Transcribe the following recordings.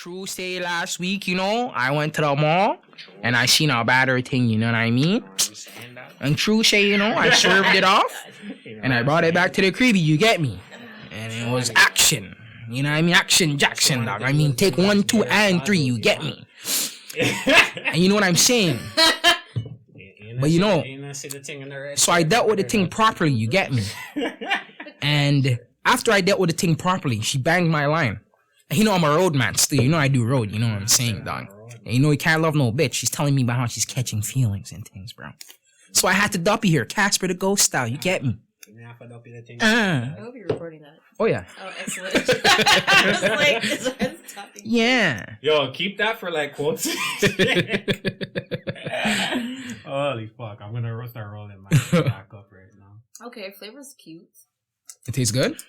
True say last week, I went to the mall and I seen a batter thing, you know what I mean? And true say, I served it off and I brought it back to the cribby, you get me? And it was action. You know what I mean? Action Jackson, dog. I mean, take 1, 2, and 3, you get me? And you know what I'm saying? But so I dealt with the thing properly, you get me? And after I dealt with the thing properly, she banged my line. And I'm a road man still. I do road. You know what I'm saying, dog? And you can't love no bitch. She's telling me about how she's catching feelings and things, bro. So I had to duppy here. Casper the Ghost style. You get me? I hope you're recording that. Oh, yeah. Oh, excellent. I was like, this topic. Yeah. Yo, keep that for like quotes. Holy fuck. I'm going to start rolling my back up right now. Okay, flavor's cute. It tastes good?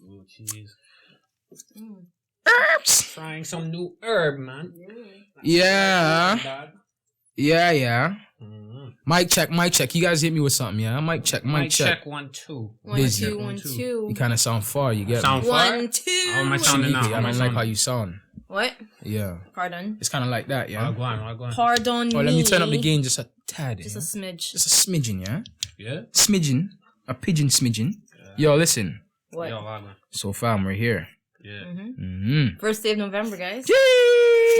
Ooh, cheese. Herbs. Trying some new herb, man. Yeah. Yeah. Mm-hmm. Mic check. You guys hit me with something, yeah? Mic check. 1, 2. 1, Busy. 2, 1, 2. You kind of sound far, you get Sound me? far? 1, 2. How am I sounding now? I don't like how you sound. What? Yeah. Pardon? It's kind of like that, yeah? I'll go on. Pardon me. Oh, let me turn up the gain just a tad. Just a smidge. Just a smidgen, yeah? Yeah? Smidgen. A pigeon smidgen. Yo, listen. What? Yo, Lagman. So fam, we're here. Yeah. Mm-hmm. First day of November, guys. Yay!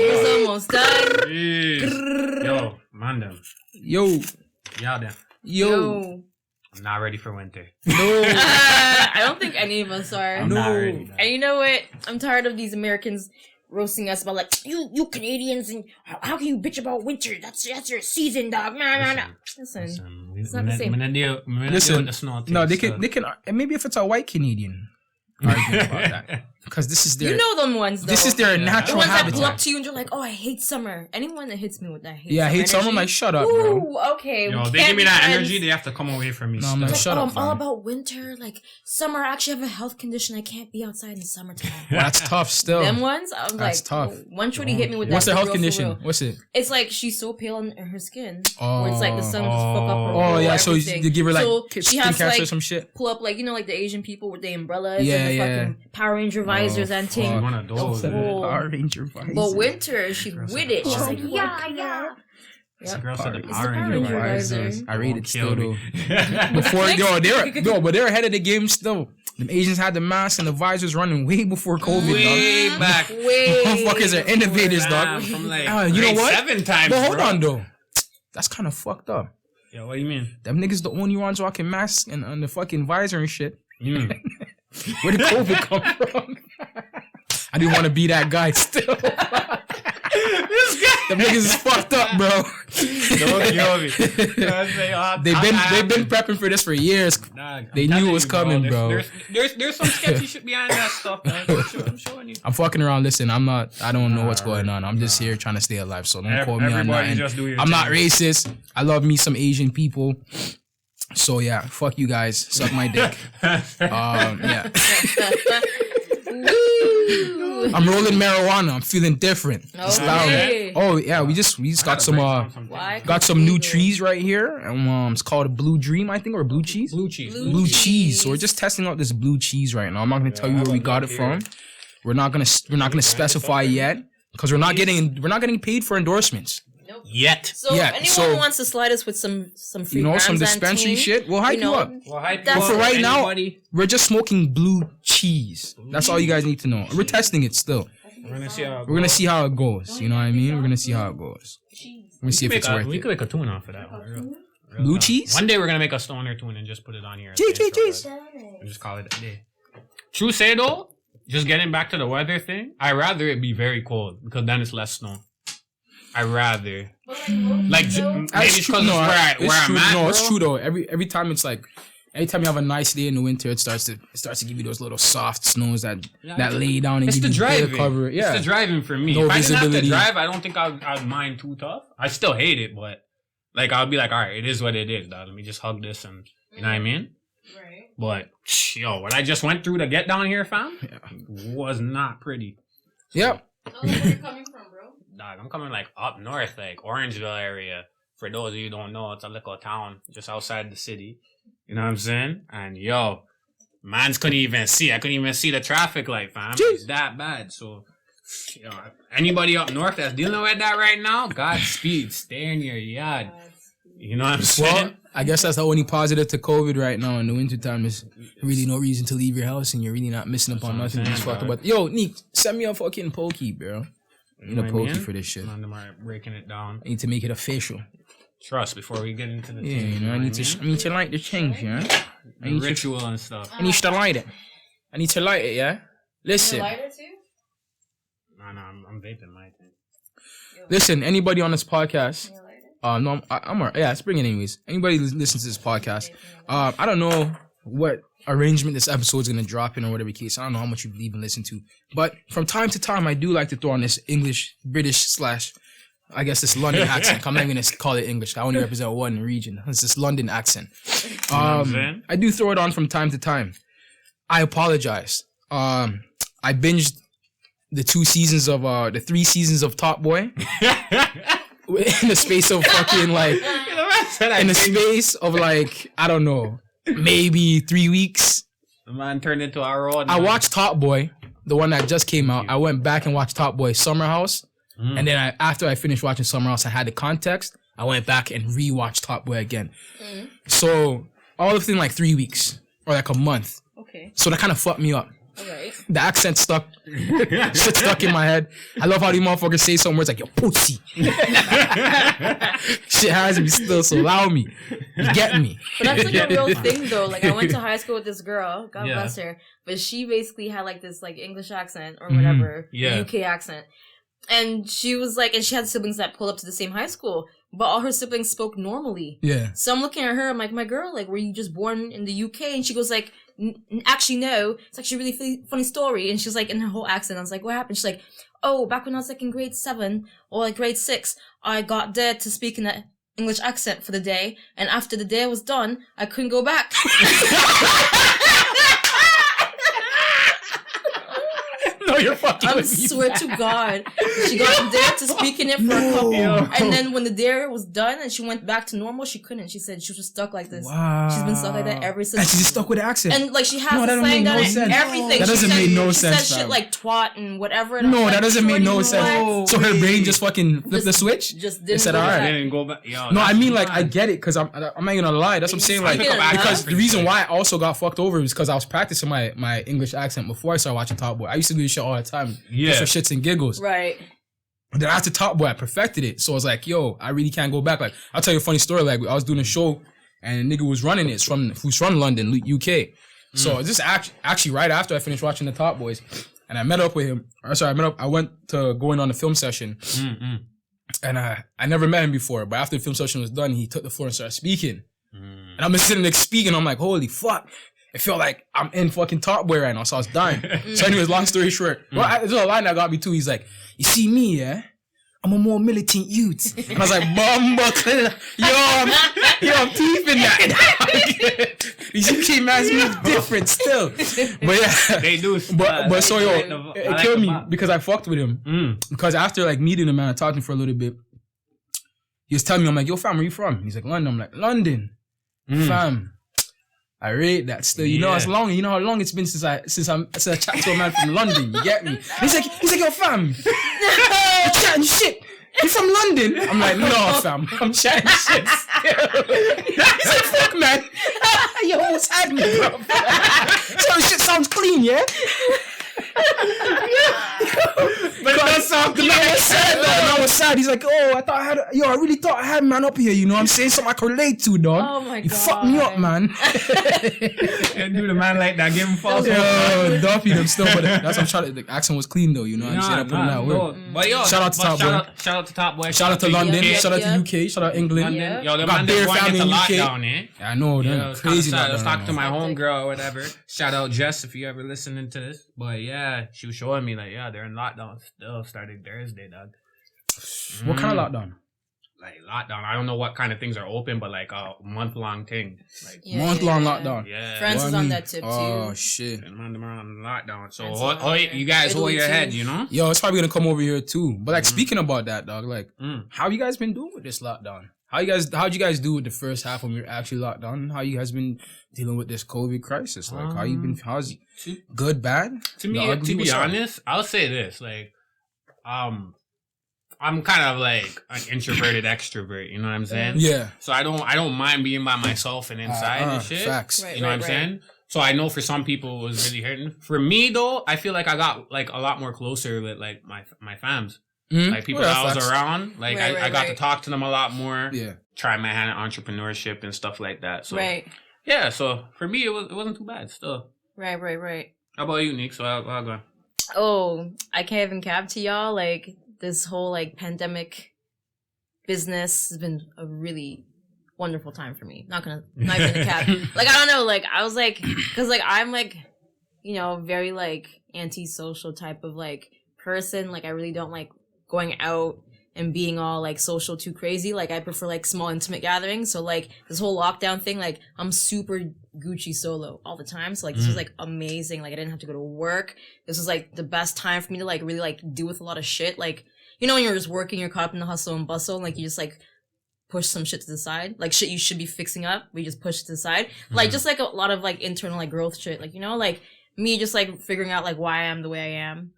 Year's almost done. Jeez. Yo, man them. Yo. Y'all them. Yo. I'm not ready for winter. No. I don't think any of us are. I'm not ready. And you know what? I'm tired of these Americans roasting us about like you Canadians and how can you bitch about winter? That's your season, dog. Nah. Listen, it's not the same. Listen, no, they can, and maybe if it's a white Canadian arguing about that, because this is their, you know them ones though. this is their the natural ones that pull up habitat. to you and they're like, oh, I hate summer. Anyone that hits me with that I hate summer. I'm like, shut up, bro. Ooh, okay. Yo, we they can't give me be that friends. energy, they have to come away from me. No, I'm like, Like, shut oh, up, I'm all fam. about winter. Like summer, I actually have a health condition. I can't be outside in the summertime. Well, that's tough still. Them ones, I'm That's like, tough. oh, one shorty hit me with What's that. the for health real, for condition? real. What's it? It's like she's so pale in her skin. Oh. Where it's like the sun will just fuck up her. Oh, whole yeah, so everything. you give her like So she skin has cancer to or some shit. pull up like like the Asian people with the umbrellas Yeah, and the yeah. fucking Power Ranger visors and fuck. ting. One of those. Oh. Power Ranger visor. But winter, she's with it. She's like, yeah. This girl said the It's Power the Power Ranger Ranger visors. visor. I rate it Won't still kill though. me. Before but they're ahead of the game still. Them Asians had the masks and the visors running way before COVID, Way dog. back. Way. Motherfuckers are innovators, Damn, dog. from like You know grade what? 7 times, But hold bro. on though. That's kind of fucked up. Yo, what do you mean? Them niggas the only ones rocking masks and the fucking visor and shit. Mm. Where did COVID come from? I didn't want to be that guy still. This guy. Them niggas is fucked up, bro. Don't kill me. They've been prepping for this for years. They knew it was coming, bro. There's some sketchy shit behind that stuff, man. I'm showing you. I'm fucking around. Listen, I don't know what's going on. I'm just here trying to stay alive. So don't quote me on Everybody that. just do your I'm not thing. racist. I love me some Asian people. So yeah, fuck you guys. Suck my dick. Yeah. I'm rolling marijuana. I'm feeling different. It's loud. Okay. Oh yeah, we just got some Why? got some new trees right here. And it's called a Blue Dream, I think, or Blue Cheese. Blue cheese. Blue cheese. So we're just testing out this blue cheese right now. I'm not gonna tell you where we got it from. We're not gonna specify yet because we're not getting paid for endorsements. Yet. So Yeah, anyone so- who wants to slide us with some free Some grams and dispensary ting, shit. We'll hype you up. Well, hype But you for up. right now- Anybody? We're just smoking blue cheese. That's all you guys need to know. We're testing it still. We're gonna see how. We're gonna see how it goes. You know what I mean? We're gonna see how it goes. We're gonna see if it's worth We it. could make a tune off of that one. Real Blue talk. cheese? One day we're gonna make a stoner tune and just put it on here. Cheese. And just call it a day. True say though, just getting back to the weather thing, I'd rather it be very cold because then it's less snow. I'd rather like maybe That's it's true. because No, it's where I'm at. No, it's bro. true though. Every time it's like, anytime you have a nice day in the winter, it starts to give you those little soft snows that lay down and It's give the you better driving. cover. Yeah, It's the driving for me. No if I didn't have to visibility. drive, I don't think I'd mind too tough. I still hate it, but like I'll be like, all right, it is what it is, dog. Let me just hug this and you know what I mean. Right. But yo, what I just went through to get down here, fam, was not pretty. Yep. Oh, where are you coming from, bro? Dog, I'm coming like up north, like Orangeville area. For those of you who don't know, it's a little town just outside the city. You know what I'm saying? And yo, mans couldn't even see. I couldn't even see the traffic light, fam. Jeez. It's that bad. So Yo, anybody up north that's dealing with that right now, Godspeed. Stay in your yard. You know what I'm saying? Well, I guess that's the only positive to COVID right now in the wintertime. There's really no reason to leave your house and you're really not missing up on That's nothing. what I'm Just saying, fuck bro. about. Yo, Neek, send me a fucking pokey, bro. I need a what I pokey mean? for this shit. Man, them are breaking it down. I need to make it official. Trust before we get into the Yeah, thing, you know, I need to light the change, yeah. I the need to, ritual and stuff. I need to light it. I need to light it, yeah. Listen, lighter too? No, I'm vaping my thing. listen. Anybody on this podcast? You lighter? No, I'm alright. Yeah, let's bring it anyways. Anybody listens to this podcast? I don't know what arrangement this episode is gonna drop in or whatever case. I don't know how much you've even listened to, but from time to time, I do like to throw on this English, British / I guess this London accent. I'm not even gonna call it English. I only represent one region. It's this London accent. what I'm saying? I do throw it on from time to time. I apologize. I binged the 3 seasons of Top Boy in the space of fucking like in the space of like I don't know, maybe 3 weeks. The man turned into our road. I watched Top Boy, the one that just came out. I went back and watched Top Boy Summer House. And then after I finished watching Summer House, I had the context. I went back and rewatched Top Boy again. So all within like 3 weeks or like a month. Okay. So that kind of fucked me up. Alright. The accent stuck. Shit stuck in my head. I love how these motherfuckers say some words like yo pussy. Shit has me still, so allow me. You get me. But that's like a real thing though. Like I went to high school with this girl, God Yeah. bless her. But she basically had like this like English accent or whatever. Yeah. UK accent. And she was like, and she had siblings that pulled up to the same high school, but all her siblings spoke normally. Yeah. So I'm looking at her, I'm like, my girl, like, were you just born in the UK? And she goes like, actually, no. It's actually a really funny story. And she's like, in her whole accent, I was like, what happened? She's like, oh, back when I was like in grade 7 or like grade 6, I got dared to speak in that English accent for the day. And after the day was done, I couldn't go back. No, you're fucking I with me. swear to God, she got dared to speak in it for a couple, and then when the dare was done and she went back to normal, she couldn't. She said she was just stuck like this. Wow. She's been stuck like that ever since. And she just stuck with the accent. And like she has No, that the don't slang make down no and sense. everything. That doesn't she make said, no she sense, said shit fam. like twat and whatever. And I No, was that like, doesn't make shorty, no what? sense. So her brain just fucking flipped the switch? Just It didn't said, go all back. right. Didn't go back. Yo, No, I that's mean, like, I fine. get it, because I'm not gonna lie. That's what I'm saying. Like, Speaking of that- because the reason why I also got fucked over is because I was practicing my English accent before I started watching Top Boy. I used to do this shit all the time. Yeah. Just for shits and giggles. Right. But then after Top Boy, I perfected it. So I was like, yo, I really can't go back. Like, I'll tell you a funny story. Like, I was doing a show and a nigga was running it. Who's from London, UK. So this actually right after I finished watching the Top Boys, and I met up with him. I went to go in on the film session. And I never met him before. But after the film session was done, he took the floor and started speaking. And I'm just sitting there speaking. I'm like, holy fuck. It felt like I'm in fucking Top Boy right now. So I was dying. So anyways, long story short. Well, there's a line that got me too. He's like, you see me, yeah? I'm a more militant youth. And I was like, Bumba, I'm teething that. These UK mans move different still. But yeah. They do. But so yo, I like it killed me the because I fucked with him. Because after like meeting him and talking for a little bit, he was telling me, I'm like, yo fam, where you from? He's like, London. I'm like, London. Fam. I rate that still. You know, Yeah. as long, you know how long it's been since I chat to a man from London. You get me? He's like, yo fam, you're chatting shit. You from London? I'm like, no fam, I'm chatting shit still. He's like, fuck man. You almost had me, bro. So shit sounds clean, yeah? But it does sound clean. I was sad, though. I was sad. He's like, oh, I really thought I had man up here, you know what I'm saying? Something I could relate to, dog. Oh my You God. fucked me up, man. Can't do the man like that. Give him false hope. Yo, Duffy them still, but that's what I'm trying to. The accent was clean though, you know what I'm saying? I put in that word. But yo, Shout out to Top Boy. Shout out to Top Boy. Shout out to London. Yep, Shout out yep. to UK. Shout out England. London. Yo, the Got man Bear that's going family into in UK. lockdown, eh? Yeah, I know, Yeah, them it's crazy. I was talking to lockdown, my man. homegirl or whatever. Shout out Jess if you ever listening to this. But yeah, she was showing me like, yeah, they're in lockdown still starting Thursday, dog. What kind of lockdown? Like lockdown. I don't know what kind of things are open, but like a month-long thing. Like Yeah, Month-long yeah. lockdown. yeah. France What is I on mean? that tip too. Oh shit. And man, they're on lockdown. So That's hold, on there. you guys hold Italy your too. head, you know? Yo, it's probably gonna come over here too. But like speaking about that, dog, like Mm. how you guys been doing with this lockdown? How'd you guys do with the first half when we were actually locked down? How you guys been dealing with this COVID crisis? Like how's good, bad? To The me, ugly? to be What's up? honest, I'll say this: like, I'm kind of like an introverted extrovert. You know what I'm saying? Yeah. So I don't mind being by myself and inside and shit. Facts. Right. You know what I'm saying? So I know for some people it was really hurting. For me though, I feel like I got like a lot more closer with like my fams. Mhm. Like people Well, that I was facts. around. Like I got to talk to them a lot more. Yeah. Try my hand at entrepreneurship and stuff like that. So Right. yeah, so for me it wasn't too bad still. Right. How about you, Nick? So I'll go. Oh, I can't even cap to y'all. Like, this whole, like, pandemic business has been a really wonderful time for me. Not even a cap. Like, I don't know, like, I was like, because, like, I'm, like, you know, very, like, antisocial type of, like, person. Like, I really don't like going out and being all, like, social too crazy. Like, I prefer, like, small, intimate gatherings. So, like, this whole lockdown thing, like, I'm super Gucci solo all the time. So, like, this was, like, amazing. Like, I didn't have to go to work. This was, like, the best time for me to, like, really, like, deal with a lot of shit. Like, you know, when you're just working, you're caught up in the hustle and bustle, and, like, you just, like, push some shit to the side. Like, shit you should be fixing up, we just push it to the side. Like, just, like, a lot of, like, internal, like, growth shit. Like, you know, like, me just, like, figuring out, like, why I am the way I am.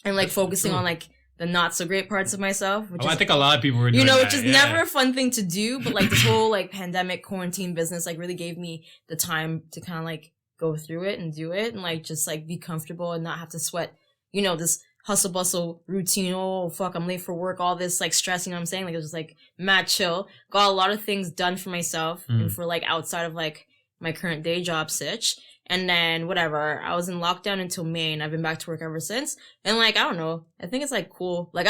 And, like, focusing on, like, the not so great parts of myself, which is, I think a lot of people were doing you know, that, which is yeah. never a fun thing to do, but like this whole like pandemic quarantine business like really gave me the time to kind of like go through it and do it and like just like be comfortable and not have to sweat, you know, this hustle bustle routine. Oh fuck, I'm late for work, all this like stress, you know what I'm saying? Like it was just like mad chill. Got a lot of things done for myself and for like outside of like my current day job sitch. And then whatever, I was in lockdown until May and I've been back to work ever since. And like, I don't know, I think it's like cool. Like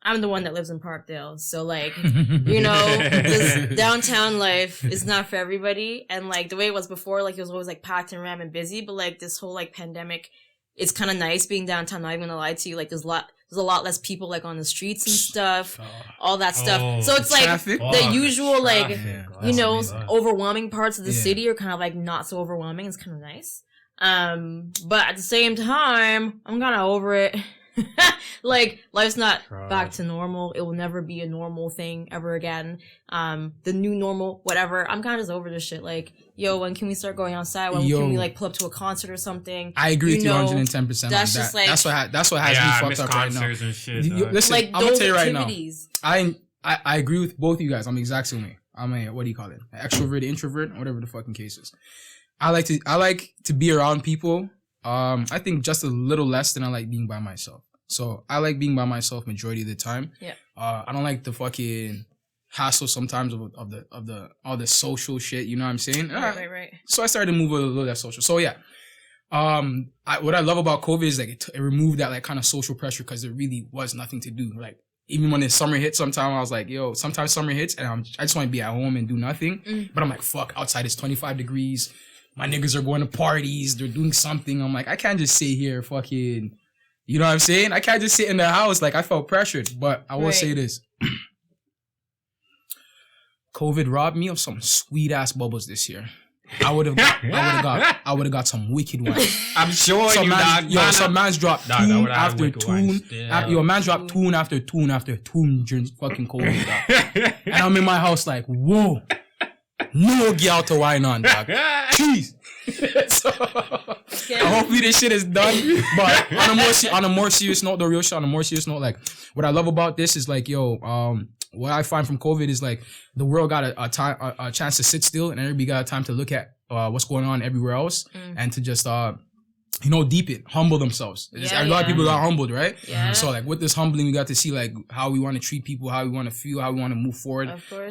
I'm the one that lives in Parkdale. So like, you know, this downtown life is not for everybody. And like the way it was before, like it was always like packed and rammed and busy. But like this whole like pandemic, it's kind of nice being downtown. Not even gonna lie to you. Like there's a lot less people like on the streets and stuff, all that stuff. So it's like Traffic. the usual like, Yeah, you know, that's amazing. overwhelming parts of the Yeah. city are kind of like not so overwhelming. It's kind of nice. But at the same time, I'm kind of over it. Like life's not back to normal. It will never be a normal thing ever again. The new normal, whatever. I'm kind of just over this shit. Like, yo, when can we start going outside? When can we like pull up to a concert or something? I agree with you know, 110% on that's that. just like- that's what has Yeah, I me miss fucked up right now. concerts and shit. You- dog. listen, Like I'm gonna those tell you right now. activities. I agree with both of you guys. I'm the exact same way. I'm a, what do you call it? An extrovert, introvert, whatever the fucking case is. I like to be around people. I think just a little less than I like being by myself. So I like being by myself majority of the time. Yeah. I don't like the fucking hassle sometimes of the all the social shit. You know what I'm saying? Right. So I started to move a little less social. So yeah. What I love about COVID is like it removed that like kind of social pressure because there really was nothing to do. Like even when the summer hit, sometimes I was like, yo, sometimes summer hits and I just want to be at home and do nothing. But I'm like, fuck, outside it's 25 degrees. My niggas are going to parties. They're doing something. I'm like, I can't just sit here fucking, you know what I'm saying? I can't just sit in the house. Like I felt pressured, but I will say this. COVID robbed me of some sweet ass bubbles this year. I would have got some wicked ones. I'm sure Some you man, dog. yo, some man's dropped Dog, that tune would have after wicked tune. wine still. Yo, man's dropped tune after tune after tune during fucking COVID, dog. And I'm in my house like, whoa, no girl to wine on, dog. Jeez. So, hopefully this shit is done. But on a more serious note, the real shit, on a more serious note, like what I love about this is like, yo, what I find from COVID is like the world got a chance to sit still and everybody got a time to look at what's going on everywhere else and to just deep it, humble themselves. A lot of people got humbled, right? Yeah. So like with this humbling, we got to see like how we want to treat people, how we want to feel, how we want to move forward. Of course.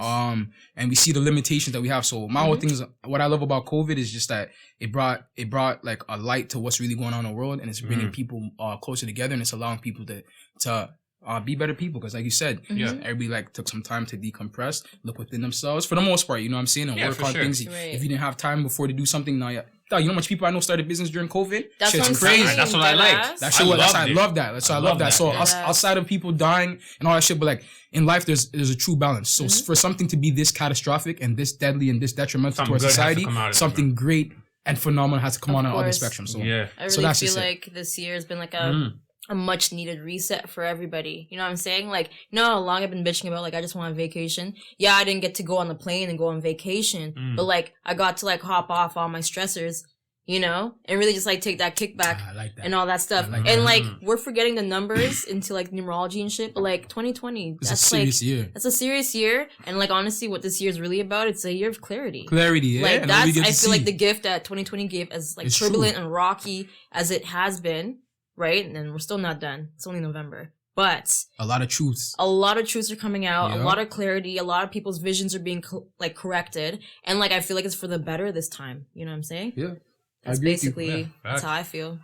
And we see the limitations that we have. So my whole thing is what I love about COVID is just that it brought like a light to what's really going on in the world, and it's bringing people closer together, and it's allowing people to be better people. Because like you said, everybody like took some time to decompress, look within themselves for the most part. You know what I'm saying? And work on things. Right. If you didn't have time before to do something, now you know how much people I know started business during COVID? That's Shit's what I'm crazy. saying. That's what I like. That's I I loved it. love that. So I love that. So Yeah. outside of people dying and all that shit, but like in life, there's a true balance. So for something to be this catastrophic and this deadly and this detrimental Something to our good has to society, come out of it, something great and phenomenal has to come Of on the other course. spectrum. So Yeah. I So really that's feel just it. like this year has been like a much needed reset for everybody. You know what I'm saying? Like, you know how long I've been bitching about, like, I just want a vacation? Yeah, I didn't get to go on the plane and go on vacation, but like, I got to like hop off all my stressors, you know, and really just like take that kickback I like that. and all that stuff. I like And that. like we're forgetting the numbers into like numerology and shit, but like 2020, It's a that's serious like year. that's a serious year. And like honestly, what this year is really about, it's a year of clarity. Clarity, yeah. Like and all we that's get I to feel like see. the gift that 2020 gave, as like It's turbulent true. and rocky as it has been, right? And we're still not done. It's only November. But a lot of truths. a lot of truths are coming out, Yeah. a lot of clarity, a lot of people's visions are being like corrected, and like I feel like it's for the better this time. You know what I'm saying? Yeah. I That's agree with you. basically Yeah, that's facts. how I feel.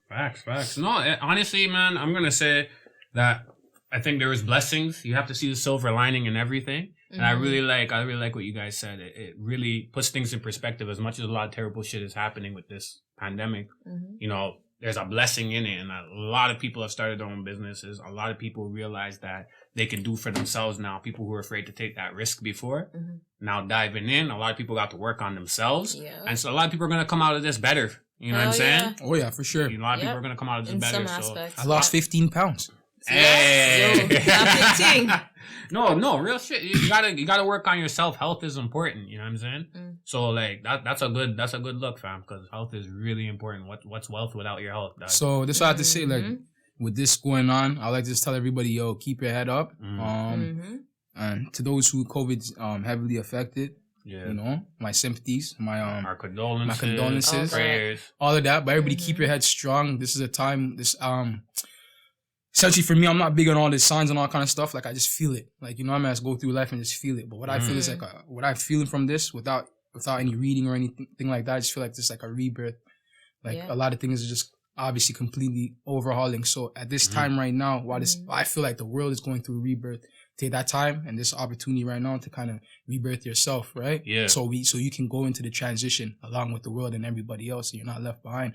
Facts. No, honestly, man, I'm gonna say that I think there was blessings. You have to see the silver lining in everything. And I Mhm. really like what you guys said. It really puts things in perspective. As much as a lot of terrible shit is happening with this pandemic, Mhm. you know, there's a blessing in it. And a lot of people have started their own businesses. A lot of people realize that they can do for themselves now. People who were afraid to take that risk before, Mhm. now diving in. A lot of people got to work on themselves. Yeah. And so a lot of people are going to come out of this better. You know what I'm Hell saying? Oh yeah, for sure. A lot of people Yep. are going to come out of this In better. some So. aspects. I lost 15 pounds. Hey. Yo, not 15. No, real shit. You gotta work on yourself. Health is important. You know what I'm saying? Mm. So like that's a good look, fam. Because health is really important. What's wealth without your health? Dog? So this is what I have to say, like, Mhm. with this going on, I like to just tell everybody, yo, keep your head up. Mhm. Mhm. And to those who COVID's heavily affected, yeah, you know, my sympathies, our condolences, my condolences. Okay. prayers. all of that. But everybody keep Mhm. your head strong. This is a time. Essentially for me, I'm not big on all the signs and all kind of stuff. Like I just feel it. Like you know, I just go through life and just feel it. But what I feel is Mhm. like what I'm feeling from this without any reading or anything like that. I just feel like this like a rebirth. Like Yeah. a lot of things are just obviously completely overhauling. So at this Mhm. time right now, while Mhm. I feel like the world is going through rebirth. Take that time and this opportunity right now to kind of rebirth yourself, right? Yeah. So you can go into the transition along with the world and everybody else, and you're not left behind,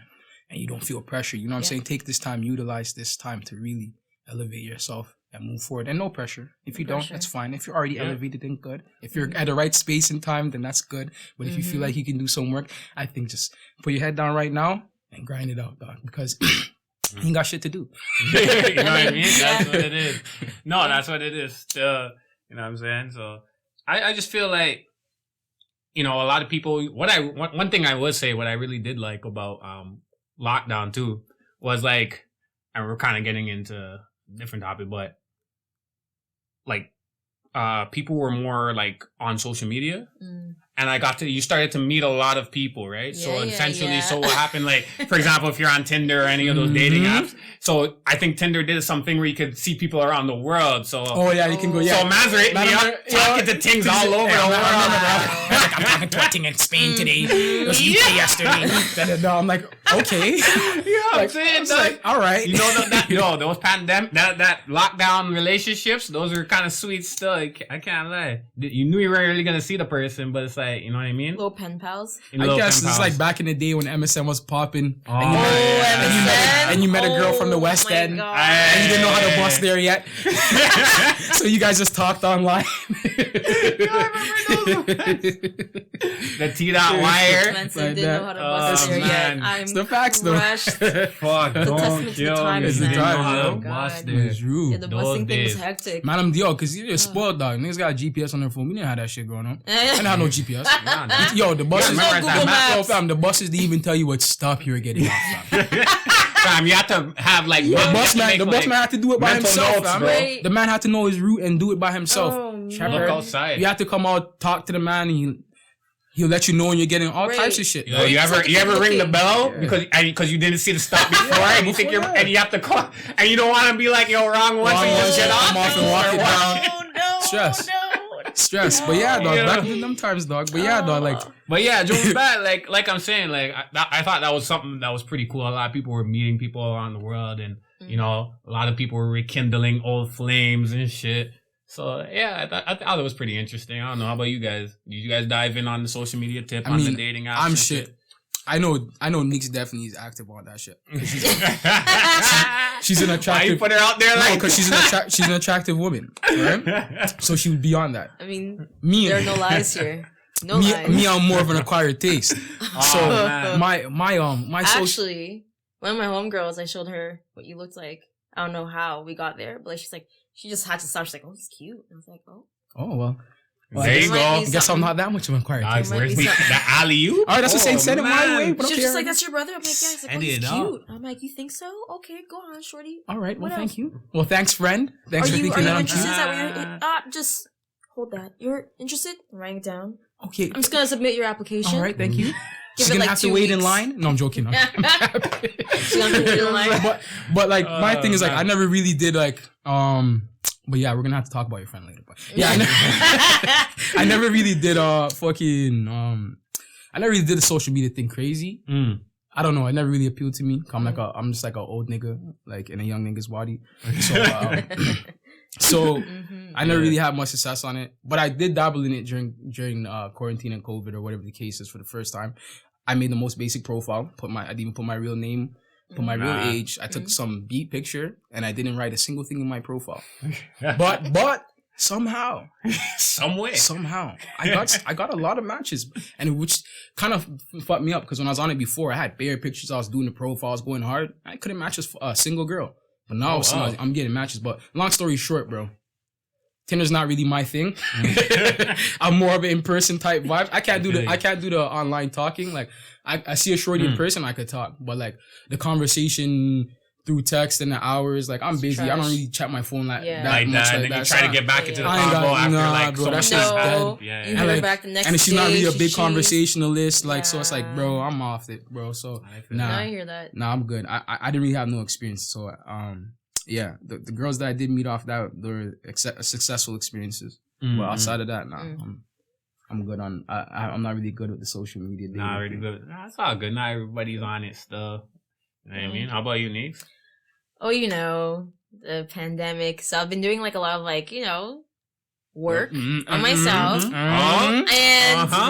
and you don't feel pressure. You know what I'm Yeah. saying? Take this time, utilize this time to really elevate yourself and move forward. And no pressure. If you No don't, pressure. that's fine. If you're already Yeah. elevated, then good. If you're Mhm. at the right space and time, then that's good. But if you feel Mhm. like you can do some work, I think just put your head down right now and grind it out, dog. Because you ain't got shit to do. You know what I mean? Yeah. That's what it is. No, that's what it is. You know what I'm saying? So I just feel like, you know, a lot of people, one thing I would say, what I really did like about lockdown too, was like, and we're kind of getting into a different topic, but like people were more like on social media. Mm. And you started to meet a lot of people, right? So Yeah, yeah, essentially, yeah. so what happened, like, for example, if you're on Tinder or any of those dating Mhm. apps, so I think Tinder did something where you could see people around the world. So, Oh yeah, you can go. Oh. Yeah. so man's right me up, talking to things all over the world. I'm talking to a thing in Spain today. It was UK yesterday. No, I'm like, okay. You know what I'm Like, saying? it's like, all right. You know those that lockdown relationships, those are kind of sweet still. I can't lie. You knew you weren't really gonna see the person, but it's like, you know what I mean? Little pen pals. In I little guess pen it's pals. like back in the day when MSN was popping, Oh, and you met, yeah. and you met, and you met a girl from the Oh West my End, God. and you didn't know how to bust Hey. there yet, so you guys just talked online. The T-dot wire. Benson Like didn't that. know how to Oh, bust there man. yet. I'm It's the facts, though. crushed. Fuck, It's a don't testament to the kill times, me. It's the You time, know bro. how to Oh, bust God. it. It's rude. Yeah, the Those busting thing was days. hectic. Man, I'm yo, cause you're spoiled, dog. Niggas got a GPS on their phone. We didn't have that shit growing up. I didn't have no GPS. Nah, nah. Yo, the buses. Yeah, remember Google that Maps. Yo, fam, the buses didn't even tell you what stop you were getting off. Fam. Fam, you have to have like The bus man, make, like, had to do it by mental himself, notes, fam. bro. Right. The man had to know his route and do it by himself. Oh, Trapper. Look man. outside. You have to come out, talk to the man, and he'll let you know when you're getting all Right. types of shit. Yo, you ever ring the bell because you didn't see the stop before and you think before you're that. and you have to call and you don't want to be like yo wrong one, so you Wrong just one, get come off and walk it down. Oh, no, Stress. no. Stress, but yeah, dog. Yeah. Back in them times, dog. But yeah, dog. Like, But yeah, Joe's bad. Like I'm saying, like I thought that was something that was pretty cool. A lot of people were meeting people around the world, and you know, a lot of people were rekindling old flames and shit. So yeah, I thought it was pretty interesting. I don't know. How about you guys? Did you guys dive in on the social media tip I on the mean, dating apps? I'm and shit. I know Nix definitely is active on that shit. She's an Why you attractive. put her out there No, like? because she's an attractive woman, right? So she would be on that. I mean, Me, there are no lies here. No me, lies. me, I'm more of an acquired taste. Oh, So man. my social. Actually, one of my homegirls, I showed her what you looked like. I don't know how we got there, but like, she just had to stop. She's like, "Oh, he's cute." And I was like, "Oh, Oh well, Well, There I you guess, might go. be I guess I'm something. not that much of an quiet Nah, taste. might where's be the something. alley-oop? All right, that's what I'm saying. Send it my man. way, but She okay. was just like, that's your brother? I'm like, yeah. He's like, Send oh, he's it up. cute. I'm like, you think so? Okay, go on, shorty. All right, well, What thank else? you. Well, thanks, friend. Thanks Are for you thinking that I'm interested? cute. Is that what you're... just hold that. You're interested? Write it down. Okay. I'm just gonna submit your application. All right, thank you. She's it gonna like have to 2 wait in weeks. line. No, I'm joking. No. She's gonna have to wait in line. But like my Oh, thing is like man. I never really did like But yeah, we're gonna have to talk about your friend later. But yeah, I never really did fucking I never really did the social media thing crazy. I don't know. It never really appealed to me. I'm just like an old nigga, like in a young nigga's body. So I never really had much success on it. But I did dabble in it during quarantine and COVID or whatever the case is for the first time. I made the most basic profile. I didn't even put my real name, put my real age. I took some beat picture and I didn't write a single thing in my profile. But somehow I got a lot of matches, and which kind of fucked me up because when I was on it before, I had bare pictures. I was doing the profile, I was going hard. I couldn't match a single girl, but now I'm getting matches. But long story short, bro, Tinder's not really my thing. I'm more of an in-person type vibe. I can't do the online talking. Like I see a shorty in person, I could talk, but like the conversation through text and the hours, like I'm busy. Trash. I don't really check my phone that much. Like Like that, and then you try to get back into the convo after bro, so that's much just time dead. passed. You And heard like- back the next And she's not really a day, big she conversationalist, like so. It's like, Yeah. bro, I'm off it, bro. So Now I nah, hear that. I'm good. I didn't really have no experience. So yeah, the girls that I did meet off that were successful experiences. But outside of that, nah, I'm good on. I'm not really good with the social media. Not really good. Nah, it's all good. Not everybody's on it stuff. You know what I mean? How about you, Neeks? Oh, the pandemic. So I've been doing like a lot of like, work on myself. And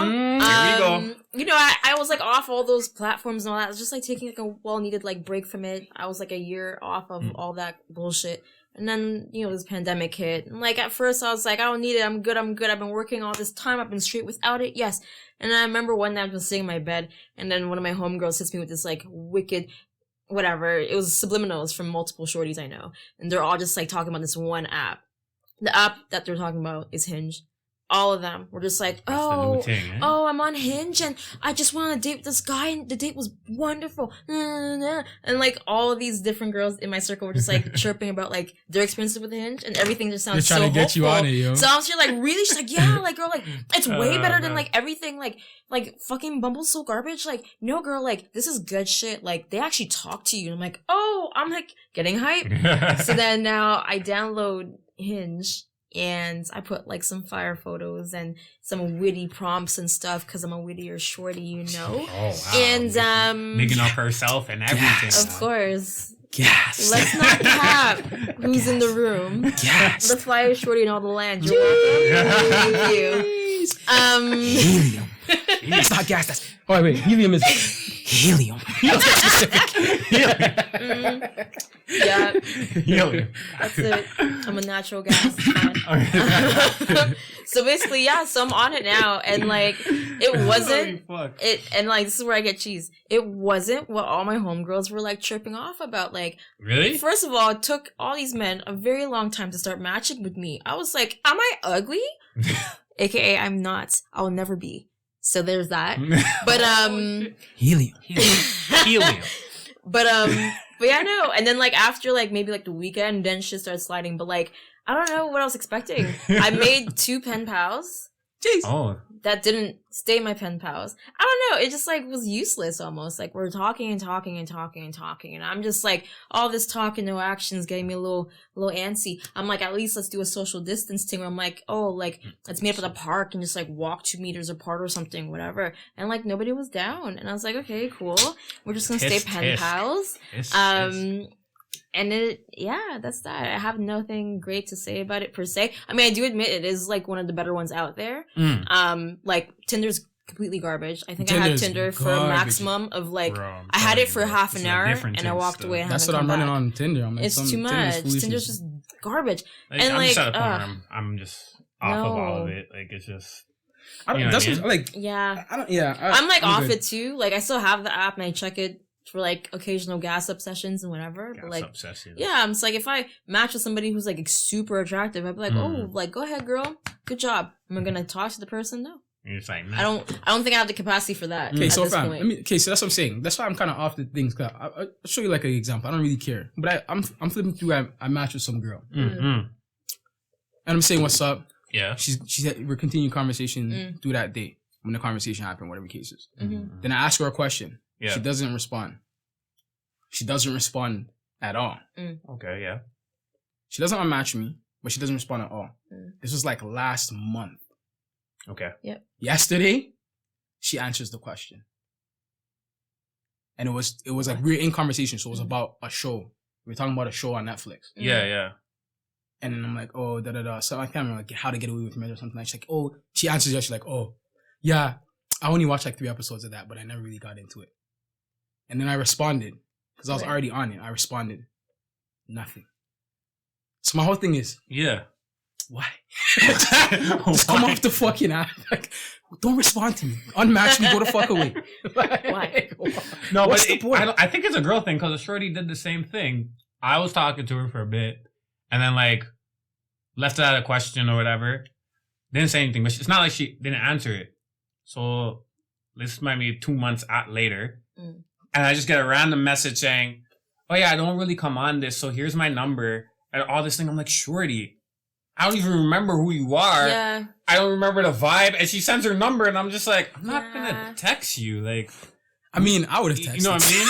Here we go. I was like off all those platforms and all that. I was just like taking like a well-needed like break from it. I was like a year off of all that bullshit. And then, this pandemic hit. And like at first I was like, I don't need it. I'm good. I've been working all this time. I've been straight without it. Yes. And I remember one night I was sitting in my bed and then one of my homegirls hits me with this like wicked whatever. It was subliminals from multiple shorties I know. And they're all just like talking about this one app. The app that they're talking about is Hinge. All of them were just like, That's the new thing, eh? I'm on Hinge and I just want to date with this guy and the date was wonderful. And like all of these different girls in my circle were just like chirping about like their experiences with Hinge and everything just sounds so They're trying to get you hopeful. on it, yo. So I was here like, really? She's like, yeah, like girl, like it's way better than man. like everything, like fucking Bumble's so garbage. Like, no girl, like this is good shit. Like they actually talk to you. And I'm like, oh, I'm like getting hype. So then now I download Hinge and I put like some fire photos and some witty prompts and stuff because I'm a wittier shorty, Oh, wow. And Making up herself and everything. of course, Yes. let's not cap who's in the room. Yes. The fire shorty and all the land. You're welcome. Thank you. Helium. That's not gas. That's wait. Helium is helium. That's specific. Yeah, Helium. that's it. I'm a natural gas. So basically, yeah. So I'm on it now, and like it wasn't. Holy fuck. And like this is where I get cheese. It wasn't what all my homegirls were like tripping off about. Like, Really? first of all, it took all these men a very long time to start matching with me. I was like, am I ugly? AKA I'm not. I'll never be. So there's that. But Helium. Helium. but yeah, no. And then like after like maybe like the weekend, then shit started sliding. But like I don't know what I was expecting. I made 2 pen pals Jeez. Oh. that didn't stay my pen pals. I don't know. It just like was useless almost. Like we're talking and talking and talking and talking, and I'm just like all this talk and no action is getting me a little antsy. I'm like, at least let's do a social distance thing where I'm like, oh, like let's meet up at the park and just like walk 2 meters apart or something, whatever. And like nobody was down, and I was like, okay, cool. We're just gonna stay pen pals. And that's that. I have nothing great to say about it per se. I mean, I do admit it is like one of the better ones out there. Like Tinder's completely garbage. I think I had Tinder's Tinder for a garbage. maximum of like Bro, I'm I had telling it for you, half it's an a hour difference and I in walked stuff. away. And That's haven't what I'm come running back. on Tinder. I'm like, It's too much. Tinder's just garbage. Like, And, I'm just like, at a point where I'm just off of all no. of it. Like it's just. I don't, You know that's what I what, like. Yeah. I don't. Yeah. I'm like off good. it too. Like I still have the app and I check it for like occasional gas up sessions and whatever. But like, obsession. yeah, I'm just like, if I match with somebody who's like super attractive, I'd be like, oh, like go ahead, girl, good job. Am I gonna talk to the person? No. And it's like, I don't think I have the capacity for that. Okay, at so this fam, point. so that's what I'm saying. That's why I'm kind of off the things. I'll show you like an example. I don't really care, but I'm flipping through. I match with some girl, and I'm saying what's up. Yeah. We're continuing conversation through that day when the conversation happened, whatever case is. Mm-hmm. Then I ask her a question. Yeah. She doesn't respond. She doesn't respond at all. Okay. Yeah. She doesn't unmatch me, but she doesn't respond at all. This was like last month. Okay. Yesterday, she answers the question. And it was like we were in conversation, so it was about a show. We were talking about a show on Netflix. Yeah. Yeah. And then I'm like, oh, da-da-da. So I can't remember like How to Get Away with Murder or something. Like, she's like, oh, she answers it. She's like, oh, yeah, I only watched like 3 episodes of that, but I never really got into it. And then I responded, because I was already on it. I responded. Nothing. So my whole thing is, Yeah. why? Just come off the fucking app. Like, don't respond to me. Unmatch me. Go the fuck away. Why? No, What's but the point? I think it's a girl thing because Shorty did the same thing. I was talking to her for a bit and then like left out a question or whatever. Didn't say anything, but it's not like she didn't answer it. So this might be 2 months later. And I just get a random message saying, oh yeah, I don't really come on this. So here's my number and all this thing. I'm like, Shorty, I don't even remember who you are. Yeah. I don't remember the vibe. And she sends her number and I'm just like, I'm not going to text you. Like, I mean, I would have texted. you know what I mean?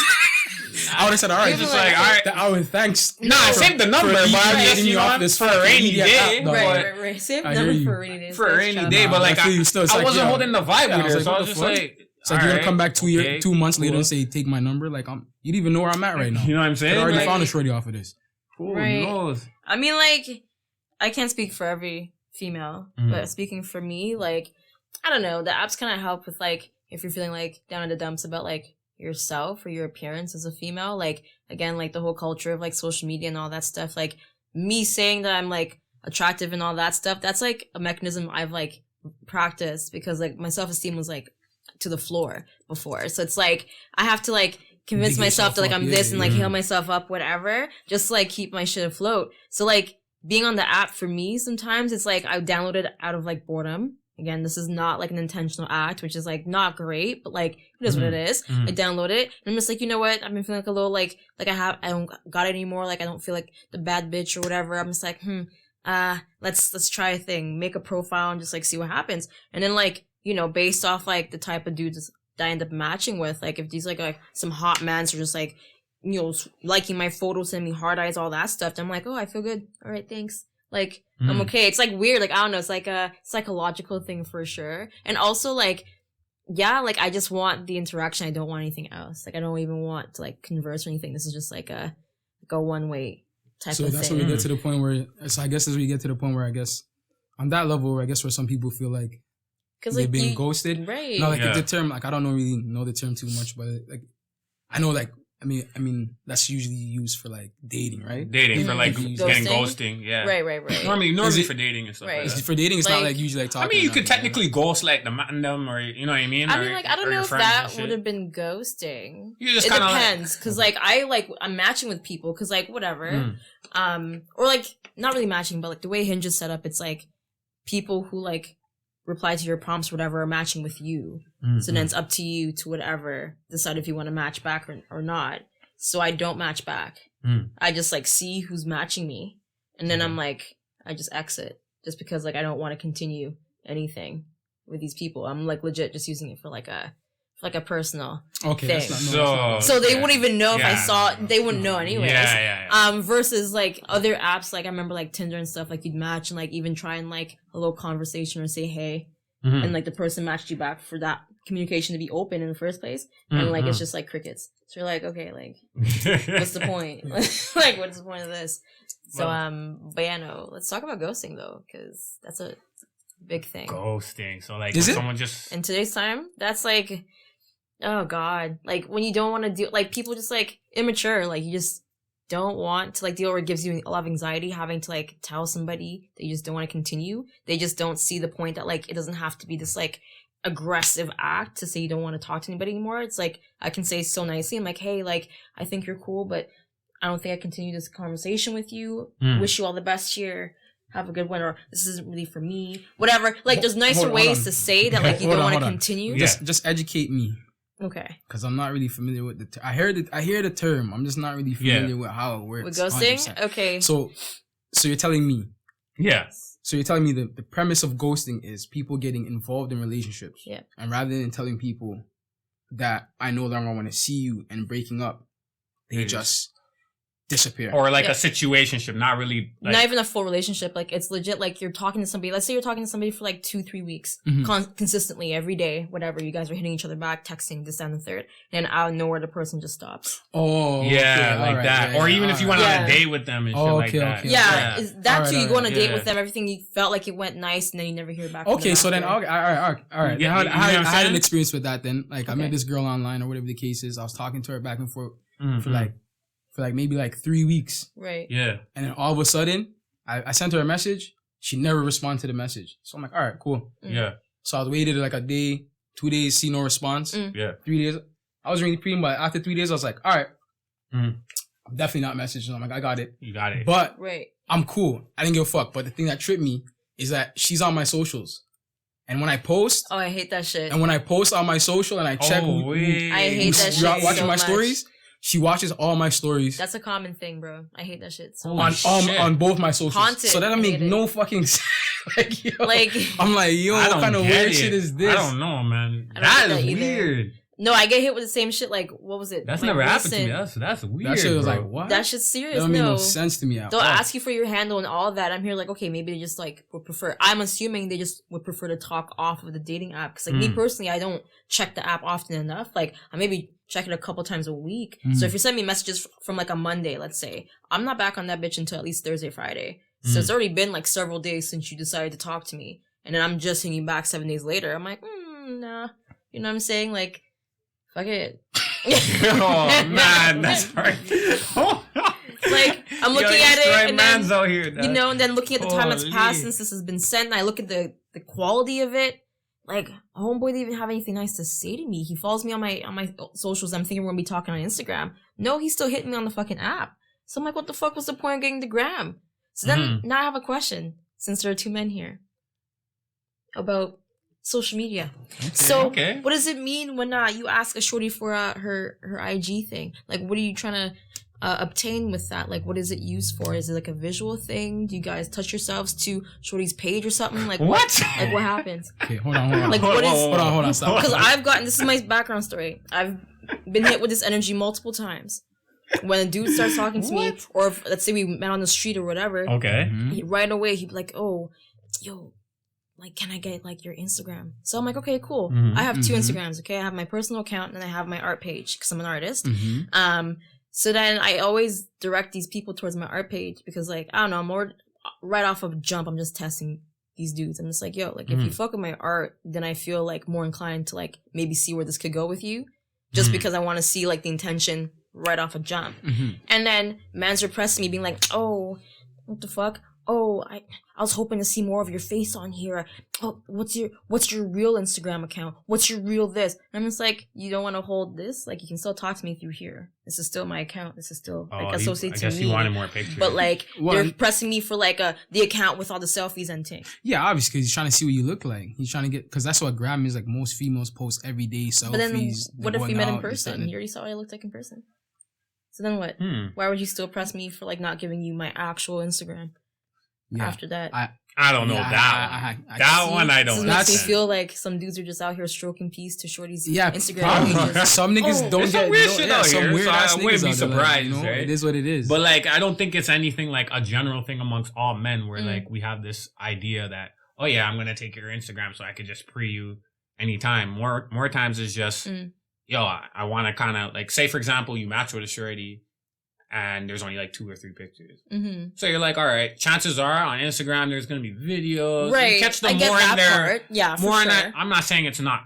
I would have said, all right, You'd be just like, like, all right, I would thanks. Nah, I saved the number, but I'm just, you know, for a rainy day. Right. Save I number hear you. for a rainy day. For a rainy day, Nah, but like, I feel you still. It's I like, wasn't yeah. holding the vibe Yeah, with I was her, like, so I what was the just fuck? like, It's like you're gonna come back 2 2 months later cool. and say, take my number. Like, you don't even know where I'm at right now. You know what I'm saying? I already Like, found a shorty off of this. who Right. knows? I mean, like, I can't speak for every female, but speaking for me, like, I don't know, the apps kind of help with, like, if you're feeling, like, down in the dumps about, like, yourself or your appearance as a female, like, again, like, the whole culture of, like, social media and all that stuff, like, me saying that I'm, like, attractive and all that stuff, that's, like, a mechanism I've, like, practiced because, like, my self-esteem was, like, to the floor before. So it's, like, I have to, like, convince Dig myself that, like, yourself I'm up, this yeah, and, like, yeah. heal myself up, whatever, just to, like, keep my shit afloat. So, like, being on the app for me sometimes it's like I downloaded out of like boredom. Again, this is not like an intentional act, which is like not great, but like it is what it is. I download it and I'm just like, you know what? I've been feeling like a little like I don't got it anymore. Like I don't feel like the bad bitch or whatever. I'm just like, let's try a thing, make a profile and just like see what happens. And then like, you know, based off like the type of dudes that I end up matching with, like if these like some hot mans are just like, you know, liking my photos, sending me hard eyes, all that stuff. I'm like, oh, I feel good. All right, thanks. Like, I'm okay. It's like weird. Like, I don't know. It's like a psychological thing for sure. And also like, yeah, like I just want the interaction. I don't want anything else. Like, I don't even want to like converse or anything. This is just like a one way type So of that's thing. when we get to the point where, so I guess as we get to the point where I guess on that level, where I guess where some people feel like Cause they're like being ghosted. right? No, like Yeah. the term, like I don't really know the term too much, but like I know like I mean that's usually used for like dating, right? Dating for like Ghosting? getting ghosting, yeah. Right. Normally Is it- for dating and stuff Right. like It's that. for dating. It's not Like- like usually like I talking. mean, you or could nothing, technically ghost like the them, or you know what I mean. I or, mean, like I don't or know your if friends that and shit. would have been ghosting. You just It kind of depends, cause like I'm matching with people, cause like whatever, Mm. or like not really matching, but like the way Hinge is set up, it's like people who like reply to your prompts, or whatever, are matching with you. So then it's up to you to whatever decide if you want to match back or not. So I don't match back. I just like see who's matching me, and then I'm like, I just exit, just because like I don't want to continue anything with these people. I'm like legit just using it for like a personal Okay, that's not, thing. no, that's not- So they yeah. wouldn't even know if I Yeah. saw it. They wouldn't know anyways. Yeah. Versus like other apps, like I remember like Tinder and stuff, like you'd match and like even try and like a little conversation or say hey, and like the person matched you back for that communication to be open in the first place, and like it's just like crickets. So you're like, okay, like what's the point? Like what's the point of this? So but yeah, no, let's talk about ghosting though, because that's a big thing. Ghosting. So like, Is when it? someone just In today's time, that's like, oh god, like when you don't want to deal, like people just like immature, like you just don't want to like deal, or it gives you a lot of anxiety having to like tell somebody that you just don't want to continue. They just don't see the point that like it doesn't have to be this like aggressive act to say you don't want to talk to anybody anymore. It's like, I can say so nicely, I'm like, hey, like, I think you're cool, but I don't think I continue this conversation with you. Wish you all the best here. Have a good one. Or this isn't really for me. Whatever. Like, there's nicer ways to say that, like, you don't want to continue. Just educate me. Okay. Because I'm not really familiar with the I hear the term. I'm just not really familiar with how it works. With ghosting? 100%. Okay. So you're telling me. Yeah. So you're telling me the premise of ghosting is people getting involved in relationships. Yeah. And rather than telling people that I no longer want to see you and breaking up, they just disappear. Or like a situationship, not really. Like, not even a full relationship. Like, it's legit. Like, you're talking to somebody. Let's say you're talking to somebody for like 2-3 weeks, consistently every day, whatever. You guys are hitting each other back, texting this, that, and the third, and out of nowhere the person just stops. Oh, yeah, okay, like right, that. yeah, or even if you went on a date with them and shit like that. Yeah, is that too? You go on a date with them, everything you felt like it went nice, and then you never hear back. Okay, so then all right. Yeah, I had an experience with that. Then, like, I met this girl online or whatever the case is. I was talking to her back and forth for maybe 3 weeks. Right. Yeah. And then all of a sudden, I sent her a message. She never responded to the message. So I'm like, all right, cool. Yeah. So I waited like a day, 2 days, see no response. Yeah. 3 days. I was really pretty, but after 3 days, I was like, all right. I'm definitely not messaging. I'm like, I got it. You got it. But I'm cool. I didn't give a fuck. But the thing that tripped me is that she's on my socials. And when I post. Oh, I hate that shit. And when I post on my social and I check I hate that shit watching so my much. Stories, she watches all my stories. That's a common thing, bro. I hate that shit so much. On both my socials. Haunted. So that make no fucking sense. Like, I'm like, yo, what kind of weird shit is this? I don't know, man. That is weird. No, I get hit with the same shit. Like, what was it? That's never happened to me. That's weird. That shit was like, what? That shit's serious. That don't make no sense to me. They'll ask you for your handle and all of that. I'm here like, okay, maybe they just like would prefer. I'm assuming they just would prefer to talk off of the dating app. Because like me personally, I don't check the app often enough. Like, I maybe check it a couple times a week. So if you send me messages from like a Monday, let's say, I'm not back on that bitch until at least Thursday, Friday. So it's already been like several days since you decided to talk to me. And then I'm just hitting you back 7 days later. I'm like, nah. You know what I'm saying? Like, fuck it. Oh, man. That's hard. Like, I'm looking at it, and then, out here, you know, and then looking at the time that's passed since this has been sent, and I look at the quality of it. Like, homeboy didn't even have anything nice to say to me. He follows me on my socials. I'm thinking we're gonna be talking on Instagram. No, he's still hitting me on the fucking app. So I'm like, what the fuck was the point of getting the gram? So then, now I have a question, since there are two men here, about social media. Okay, so, what does it mean when you ask a shorty for her IG thing? Like, what are you trying to obtain with that? Like, what is it used for? Is it like a visual thing? Do you guys touch yourselves to shorty's page or something? Like, what? Like, what happens? Okay, hold on. Like, what is? Hold on. Stop. Because I've gotten, this is my background story. I've been hit with this energy multiple times. When a dude starts talking to me, or if, let's say we met on the street or whatever, right away he'd be like, oh, yo, like, can I get like your Instagram? So I'm like, okay, cool. I have two Instagrams. Okay, I have my personal account and I have my art page because I'm an artist. So then I always direct these people towards my art page because, like, I don't know, more right off of jump, I'm just testing these dudes. I'm just like, yo, like, if you fuck with my art, then I feel like more inclined to like maybe see where this could go with you, just because I want to see like the intention right off a jump. And then mans are pressing me, being like, oh, what the fuck? Oh, I was hoping to see more of your face on here. Oh, what's your real Instagram account? What's your real this? And I'm just like, you don't want to hold this? Like, you can still talk to me through here. This is still my account. This is still like associated to me. I guess you wanted more pictures. But like, they're pressing me for like the account with all the selfies and things. Yeah, obviously, because he's trying to see what you look like. He's trying to get, because that's what gram is like. Most females post every day selfies. But then, what if we met in person? You already saw what I looked like in person. So then what? Why would you still press me for like not giving you my actual Instagram? Yeah. After that, I don't know that one. I don't. It makes me feel like some dudes are just out here stroking peace to shorty's Instagram pages. Some niggas don't get weird shit out here. Weird ass I wouldn't be surprised. Like, right? It is what it is. But like, I don't think it's anything like a general thing amongst all men where like we have this idea that, oh yeah, I'm gonna take your Instagram so I could just pre you anytime. More times it's just, yo, I want to kind of like, say for example, you match with a shorty. And there's only like 2 or 3 pictures. So you're like, all right, chances are on Instagram there's going to be videos. Right. You catch them more in their... Part. Yeah, for more sure. in that, I'm not saying it's not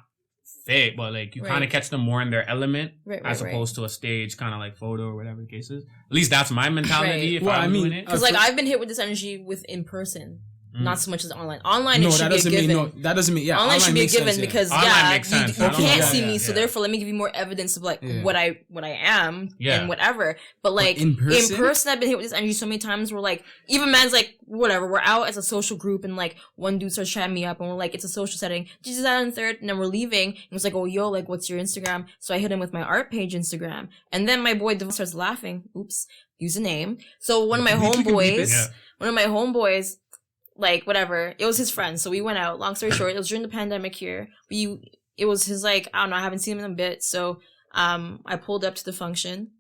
fake, but like you kind of catch them more in their element as opposed to a stage kind of like photo or whatever the case is. At least that's my mentality if I'm doing it. Because like I've been hit with this energy in person. not so much as online. Online No, it should that be a doesn't given. mean that doesn't mean Online should be a makes given sense, yeah. because Online makes sense. you I don't can't know. see me, Yeah, so yeah. therefore let me give you more evidence of like Yeah. what I am Yeah. and whatever. But like in person? I've been hit with this energy so many times where like even man's like whatever, we're out as a social group and like one dude starts chatting me up and we're like it's a social setting, just that and third, and then we're leaving and it's like, oh yo, like what's your Instagram? So I hit him with my art page Instagram, and then my boy starts laughing. Oops, use a name. So one of my We can beep it. homeboys, Yeah. one of my homeboys, like whatever, it was his friend, so we went out. Long story short, it was during the pandemic here. It was his like, I don't know, I haven't seen him in a bit, so I pulled up to the function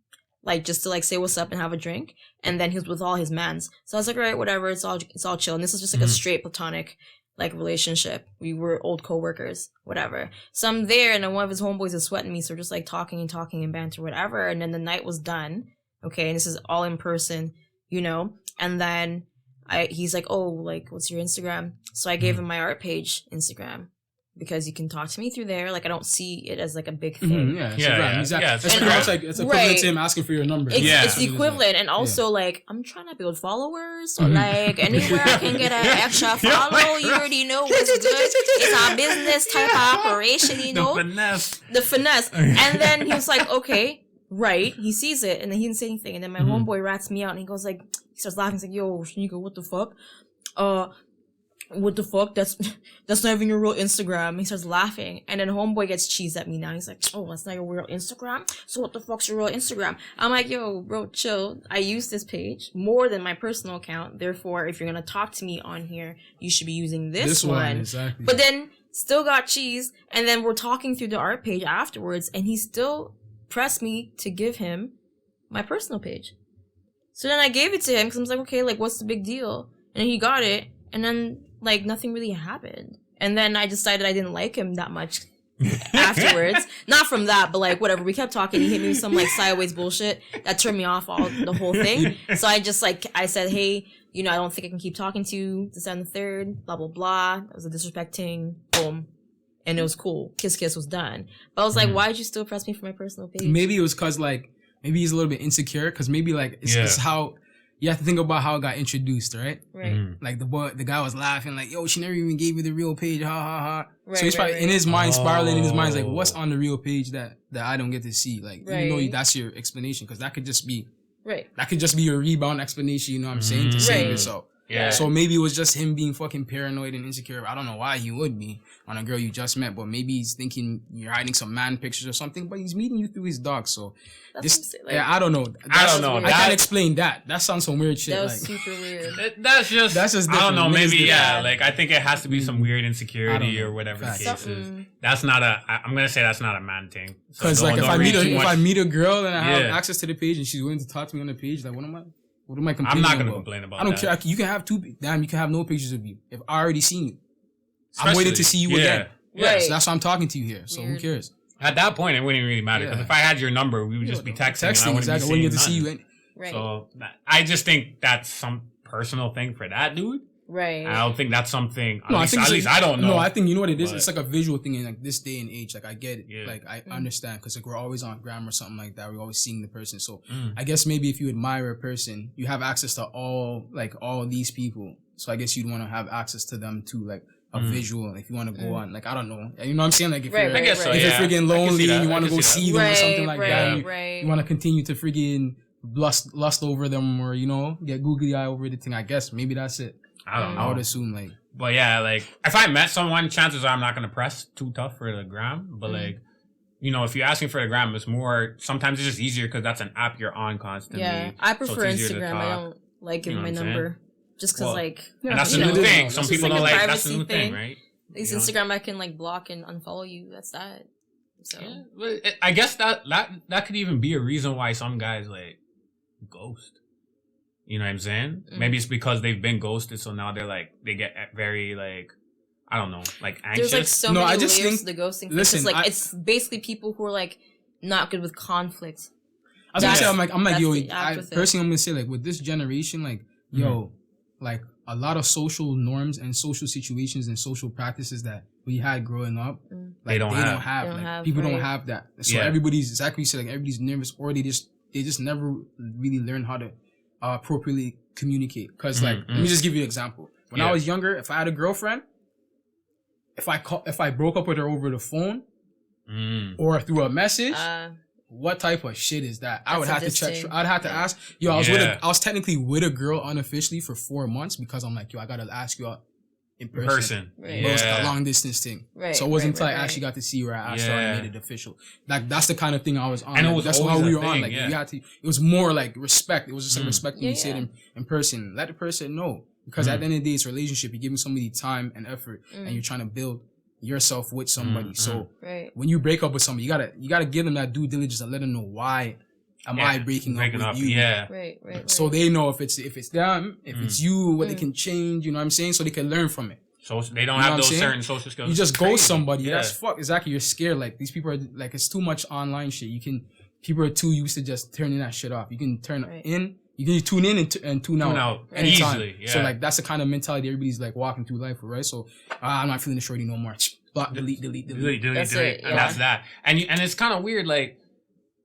like just to like say what's up and have a drink, and then he was with all his mans, so I was like, all right, whatever, it's all chill. And this is just like a straight platonic like relationship. We were old co-workers, whatever. So I'm there, and then one of his homeboys is sweating me, so we're just like talking and banter, whatever. And then the night was done, okay, and this is all in person, you know. And then he's like, oh, like, what's your Instagram? So I gave him my art page Instagram, because you can talk to me through there. Like, I don't see it as like a big thing. Yeah, Yeah, exactly. yeah, That's it's pretty right. much like it's equivalent Right. to him asking for your number. It's, Yeah. it's the equivalent, and also like I'm trying to build followers, so like anywhere I can get an extra follow, you already know what's good. It's our business type of operation, you know, The finesse. And then he was like, okay, right. He sees it, and then he didn't say anything. And then my homeboy rats me out, and he goes like, he starts laughing. He's like, yo, Shanika, what the fuck? What the fuck? That's not even your real Instagram. He starts laughing, and then homeboy gets cheesed at me now. He's like, oh, that's not your real Instagram? So what the fuck's your real Instagram? I'm like, yo, bro, chill. I use this page more than my personal account. Therefore, if you're gonna talk to me on here, you should be using this one. Exactly. But then still got cheese, and then we're talking through the art page afterwards, and he still pressed me to give him my personal page. So then I gave it to him because I was like, okay, like what's the big deal? And he got it, and then like nothing really happened. And then I decided I didn't like him that much afterwards. Not from that, but like whatever. We kept talking. He hit me with some like sideways bullshit that turned me off the whole thing. So I just like I said, hey, you know, I don't think I can keep talking to you this and the third, blah blah blah. That was a disrespecting, boom. And it was cool. Kiss kiss was done. But I was like, why did you still press me for my personal page? Maybe it was because like maybe he's a little bit insecure because maybe like it's how you have to think about how it got introduced, right? Right. Like the guy was laughing like, yo, she never even gave you the real page, ha ha ha. Right, so he's probably right. in his mind spiraling in his mind, like, what's on the real page that I don't get to see? Like, even though Right. that's your explanation, because that could just be Right. your rebound explanation. You know what I'm saying, to save Right. yourself. Yeah. So maybe it was just him being fucking paranoid and insecure. I don't know why he would be on a girl you just met, but maybe he's thinking you're hiding some man pictures or something. But he's meeting you through his dog. So That's this, what I'm saying, like, yeah, I don't know. I don't know. I That- can't explain that. That sounds some weird shit. that was Like, super weird. That's just That's just I don't know. different. Maybe Niggas yeah. different. Like I think it has to be some weird I don't insecurity know. or whatever the Facts. case is. Something. That's not a. I'm gonna say that's not a man thing. So Because like don't if I read too if much. I meet a girl and I have Yeah. access to the page and she's willing to talk to me on the page, like what am I I'm complaining not gonna about? complain about I don't that. care. You can have you can have no pictures of you. If I already seen you, I'm waiting to see you again. Yeah. Right. So that's why I'm talking to you here. So who Weird. cares? At that point, it wouldn't really matter because Yeah. if I had your number, we would just be texting. and I wouldn't exactly. be When you get to saying see nothing. you, Right. So I just think that's some personal thing for that dude. Right. I don't think that's something. No, At least I don't know. No, I think you know what it is. But- It's like a visual thing in like this day and age. Like I get it. Yeah. Like I understand because like we're always on gram or something like that. We're always seeing the person. So Mm. I guess maybe if you admire a person, you have access to all these people. So I guess you'd want to have access to them too, like a visual. If you want to go on, like I don't know, you know what I'm saying? Like if Right, you're I guess so. right. if Yeah. you're friggin' I can lonely see that. and you I want to can go see see that. them or something like that, you, right. you want to continue to friggin' lust over them or get googly eye over the thing. I guess maybe that's it. I don't know. I would assume like. But yeah, like if I met someone, chances are I'm not gonna press too tough for the gram. But like, you know, if you're asking for the gram, it's more. Sometimes it's just easier because that's an app you're on constantly. Yeah, I so prefer it's easier to Instagram. I talk. don't like giving You know my what I'm number just because Well, like And that's the you new know, thing. that's Some just people like don't a like. That's the privacy new thing, thing. right? at least You know? Instagram I can like block and unfollow you. That's that. So Yeah, but I guess that could even be a reason why some guys like ghost. You know what I'm saying? Maybe it's because they've been ghosted, so now they're like they get very like I don't know, like anxious. there's like so No, many I just layers think- to the ghosting thing. listen, It's like I- it's basically people who are like not good with conflict. I was gonna say, That's- I'm like, that's yo, the I, opposite. personally, I'm gonna say, like, with this generation, like, yo, like, a lot of social norms and social situations and social practices that we had growing up, like, They don't have. They don't like, have, people don't right. have that. So Yeah. everybody's, exactly you said, like, everybody's nervous, or they just never really learn how to appropriately communicate. Cause, like, let me just give you an example. When I was younger, if I had a girlfriend, if I broke up with her over the phone or through a message, what type of shit is that? I would have to check. I'd have to ask. Yo, I was technically with a girl unofficially for 4 months because I'm like, yo, I gotta ask you out in person. Right. But it was a long distance thing. Right. So it wasn't until I actually got to see her I asked her and made it official. Like that's the kind of thing I was on. And like, it was that's always how we a were on. thing, Like yeah. we had to. It was more like respect. It was just like respect when you say it in person. Let the person know because at the end of the day, it's a relationship. You're giving somebody time and effort, and you're trying to build yourself with somebody. So when you break up with somebody, you gotta give them that due diligence and let them know why am I breaking up with you. Yeah. Right. So they know if it's them, if it's you, what they can change. You know what I'm saying? So they can learn from it. So they don't You know have what I'm those saying? certain social skills. You just It's ghost crazy. somebody. Yeah. That's fuck. Exactly. You're scared. Like these people are like it's too much online shit. People are too used to just turning that shit off. You can turn in. You can tune in and tune out anytime. Easily. Yeah. So like that's the kind of mentality everybody's like walking through life with, right? So I'm not feeling the shorty no more. Block, delete. That's it, and that's that. And it's kind of weird, like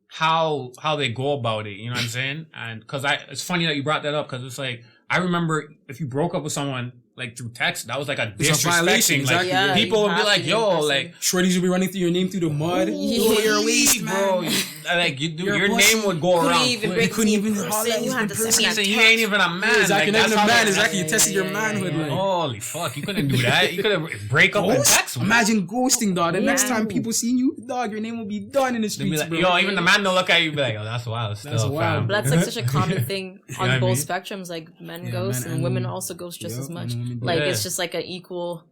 how they go about it. You know what I'm saying? And because it's funny that you brought that up because it's like I remember if you broke up with someone like through text, that was like a disrespecting. Exactly. Like people would be like, "Yo, like." Shorties will be running through your name through the mud. Yeah. Your waist, bro. man. Like your pussy. name would go around. You couldn't even holler at You me. said you ain't even a man. Exactly. Like, Not even a man. Exactly. You yeah, tested yeah, your manhood. yeah. Like. Holy fuck! You couldn't do that. You could have break up and Ghost? text. Imagine ghosting, dog. The next Yeah. time people see you, dog, your name will be done in the They'd be streets, like, bro. yo, even the man don't look at you. Be like, oh, that's wild. Still, That's wild. fam. But that's like such a common thing know on what I both mean? spectrums. Like men Yeah, ghost men and and women women. also ghost just Yep, as much. and women do. Like Yeah. it's just like an equal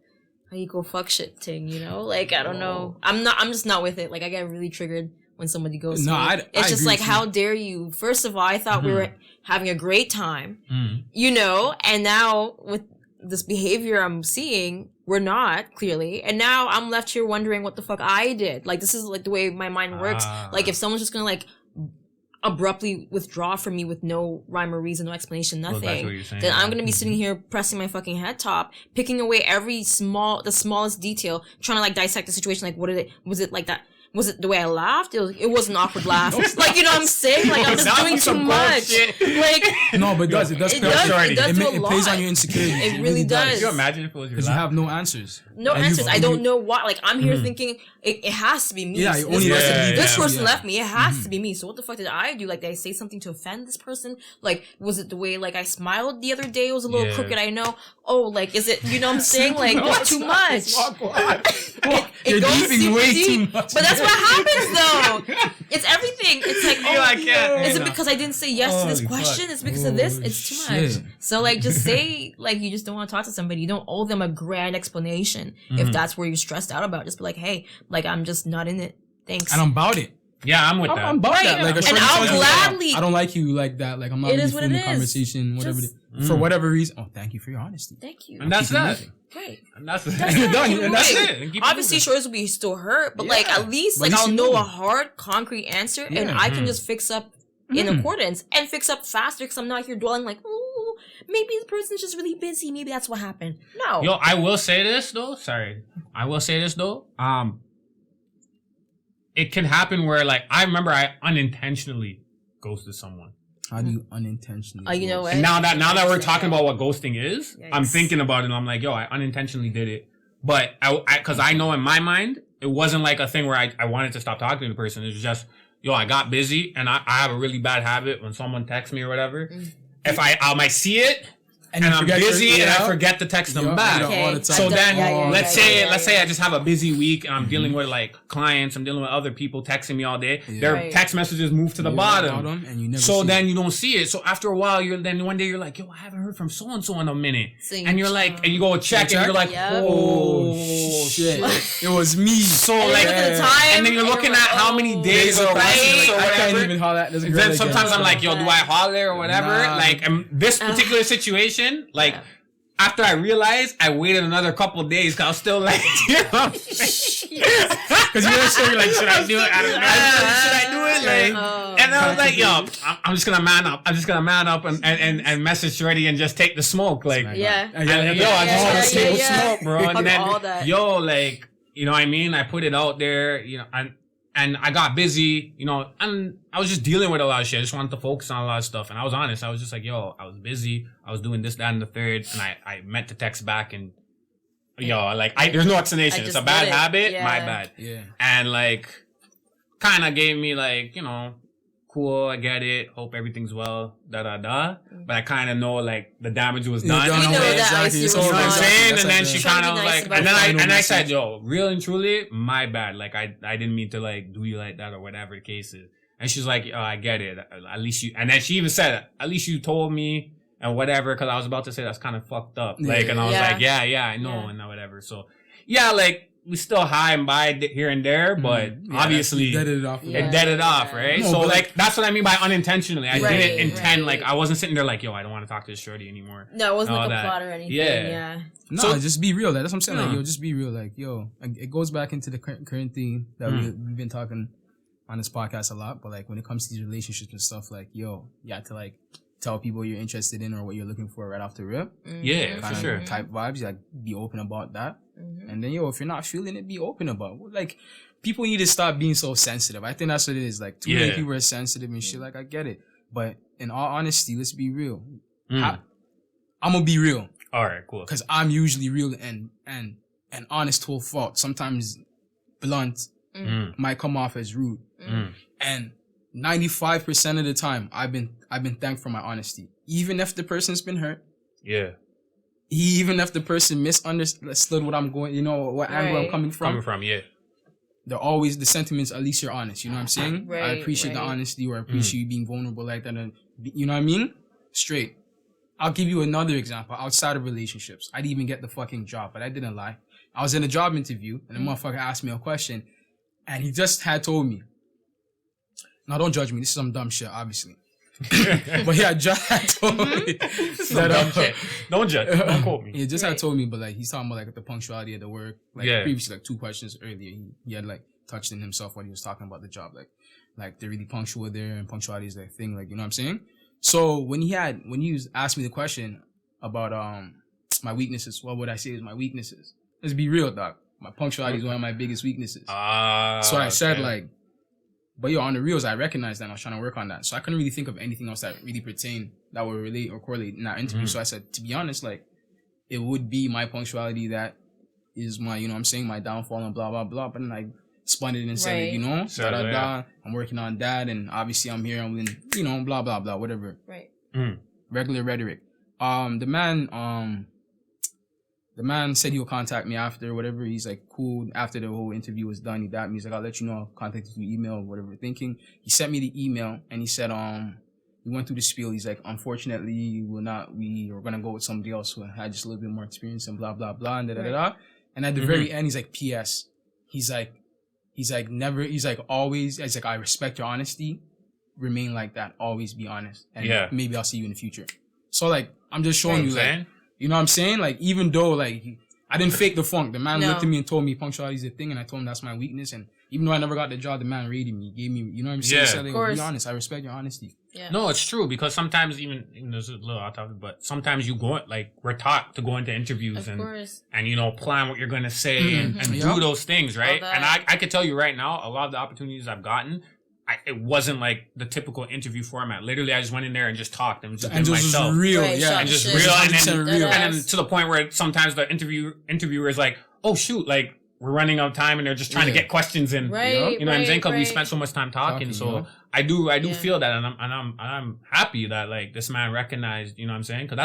fuck shit thing, you know? Like I don't know. I'm just not with it. Like I get really triggered when somebody goes. No, me. I it's just agree like with how you. dare you? First of all, I thought we were having a great time, Mm. you know, and now with this behavior I'm seeing, we're not clearly, and now I'm left here wondering what the fuck I did. Like this is like the way my mind works. Like if someone's just gonna like abruptly withdraw from me with no rhyme or reason, no explanation, Goes back to nothing, what you're saying, then I'm yeah. gonna be sitting here pressing my fucking head top, picking away the smallest detail, trying to like dissect the situation. Like, was it like that? Was it the way I laughed? It was an awkward laugh. Like, you know what I'm saying? Like, I'm just That doing was too some much. bullshit. Like, No, but it does. it does do a It lot. plays on your insecurities. It really does. Could you imagine if it was your Because you lap? have no answers. No And answers. you- I don't know why. Like, I'm here thinking it has to be me. Yeah, So it only has to be this you. person Yeah. left me. It has to be me. So what the fuck did I do? Like, did I say something to offend this person? Like, was it the way, like, I smiled the other day? It was a little Yeah. crooked, I know. Oh, like, is it, you know what I'm saying? Like, it's too much. You're goes deeping super way deep. too much. But that's what happens, though. It's everything. It's like, oh, I can't. is it because I didn't say yes to this Holy question? fuck. It's because of this? It's too much. shit. So, like, just say, like, you just don't want to talk to somebody. You don't owe them a grand explanation Mm-hmm. if that's where you're stressed out about. Just be like, hey, like, I'm just not in it. Thanks. And I'm about it. Yeah, I'm with that. I'm about Right. that. Like, a And shorty I'll tells me, gladly- I don't like you like that. Like, I'm not It really is what feeling it the is. conversation, whatever. Just- For whatever reason. Oh, thank you for your honesty. Thank you. And that's Keep it that. moving. Right. And that's You're done. And that's Right. it. And keep it Obviously, moving. shorties will be still hurt, but like Yeah. at least But like at least I'll you know know. a hard, concrete answer, and Yeah. I can just fix up in accordance and fix up faster because I'm not here dwelling like, oh, maybe the person's just really busy. Maybe that's what happened. No. Yo, I will say this though. Sorry, I will say this though. It can happen where like I remember I unintentionally ghosted someone. How do you unintentionally? Oh, you know what? And now that we're talking about what ghosting is, I'm Yikes. thinking about it and I'm like, yo, I unintentionally did it. But because I know in my mind, it wasn't like a thing where I wanted to stop talking to the person. It was just, yo, I got busy and I have a really bad habit when someone texts me or whatever. If I might see it and you I'm forget your- busy and I yeah. forget to text them Yeah, back. yeah, all the time. So I've done- then, yeah, yeah, let's yeah, say yeah, let's yeah. say I just have a busy week and I'm dealing with like clients, I'm dealing with other people texting me all day. Their Right. text messages move to the bottom. And you never So see then it. you don't see it. So after a while, then one day you're like, yo, I haven't heard from so and so in a minute, So you and you're like, and you go check, and you're like, Yep. oh shit. It was me. So And like, you look at the time, and then you're looking at how many oh. days or I weeks or can't whatever. even holler at this girl Then again. sometimes I'm like, yo, do I holler or whatever? Nah. Like, this particular situation, like. Yeah. After I realized, I waited another couple of days because I was still like, you know what I'm saying? Because you're still like, should I do it? I don't know. Should I do it? Like, Oh. and I was like, yo, I'm just gonna man up. I'm just gonna man up and message Shreddy and just take the smoke. Like, Yeah. and, yo, I just want to take the smoke, bro. Hug And then, all that. yo, like, you know what I mean? I put it out there, you know, And I got busy, you know, and I was just dealing with a lot of shit. I just wanted to focus on a lot of stuff. And I was honest. I was just like, yo, I was busy. I was doing this, that, and the third. And I meant to text back and, yo, like, there's no explanation. It's a bad habit. Yeah. My bad. Yeah. And, like, kind of gave me, like, you know, cool, I get it. Hope everything's well, da. But I kind of know, like, the damage was done. You know that exactly. You know what I'm saying? And then she kind of was like, and then I said, yo, real and truly, my bad. Like, I didn't mean to, like, do you like that or whatever the case is. And she's like, oh, I get it. At least you, and then she even said, at least you told me and whatever, because I was about to say that's kind of fucked up. Like, and I was like, yeah, I know, and whatever. So, yeah, like, we still high and by here and there, but obviously it deaded it off, right? No, so like that's what I mean by unintentionally. I didn't intend like I wasn't sitting there like, yo, I don't want to talk to this shorty anymore. No, it wasn't like a plot or anything. Yeah. No, so, just be real. That's what I'm saying. Like, yo, just be real. Like, yo, it goes back into the current theme that we've been talking on this podcast a lot. But like when it comes to these relationships and stuff, like, yo, you have to like tell people you're interested in or what you're looking for right off the rip. Yeah, for sure. Type vibes. Like, be open about that. And then, yo, if you're not feeling it, be open about it. Like, people need to stop being so sensitive. I think that's what it is. Like, too many people are sensitive and shit. Like, I get it. But in all honesty, let's be real. I'm gonna be real. All right, cool. Because I'm usually real and honest to a fault. Sometimes blunt might come off as rude. And 95% of the time, I've been thanked for my honesty. Even if the person's been hurt. Yeah. Even if the person misunderstood what I'm going, you know, what angle I'm coming from. They're always the sentiments, at least you're honest. You know what I'm saying? I appreciate the honesty, or I appreciate you being vulnerable like that. And, you know what I mean? Straight. I'll give you another example. Outside of relationships, I didn't even get the fucking job, but I didn't lie. I was in a job interview and the motherfucker asked me a question and he just had told me. Now don't judge me. This is some dumb shit, obviously. But yeah, just had told me that don't judge. Don't quote me. He just had told me, but like he's talking about like the punctuality of the work. Like previously, like 2 questions earlier, he had like touched in himself when he was talking about the job. Like they're really punctual there, and punctuality is their thing. Like, you know what I'm saying? So when he was asked me the question about my weaknesses, what would I say is my weaknesses? Let's be real, dog. My punctuality is one of my biggest weaknesses. So I said like. But yo, on the reels, I recognized that and I was trying to work on that. So I couldn't really think of anything else that really pertained, that would relate or correlate in that interview. So I said, to be honest, like, it would be my punctuality that is my, you know what I'm saying, my downfall and blah, blah, blah. But then I spun it and said, you know, I'm working on that. And obviously I'm here, I'm in, you know, blah, blah, blah, whatever. Right. Regular rhetoric. The man said he'll contact me after, whatever. He's like, cool. After the whole interview was done, he dapped me. He's like, I'll let you know. I'll contact you through email, whatever thinking. He sent me the email and he said, he went through the spiel. He's like, unfortunately, we're going to go with somebody else who had just a little bit more experience and blah, blah, blah, and da-da-da-da. And at the very end, he's like, P.S. He's like, always, he's like, I respect your honesty. Remain like that. Always be honest. And maybe I'll see you in the future. So like, I'm just showing you like, you know what I'm saying? Like, even though, like, I didn't fake the funk. The man looked at me and told me punctuality is a thing, and I told him that's my weekness. And even though I never got the job, the man rated me, gave me, you know what I'm saying? He said, like, be honest. I respect your honesty. Yeah. No, it's true, because sometimes even there's a little off topic, but sometimes you go, like, we're taught to go into interviews and you know, plan what you're going to say and do those things, right? And I could tell you right now, a lot of the opportunities I've gotten, it wasn't like the typical interview format. Literally, I just went in there and just talked and just been myself. Real, and just real, and then to the point where sometimes the interviewer is like, "Oh shoot, like we're running out of time," and they're just trying to get questions in. Right, you know what I'm saying? Because we spent so much time talking. So I do feel that, and I'm happy that like this man recognized. You know what I'm saying? Because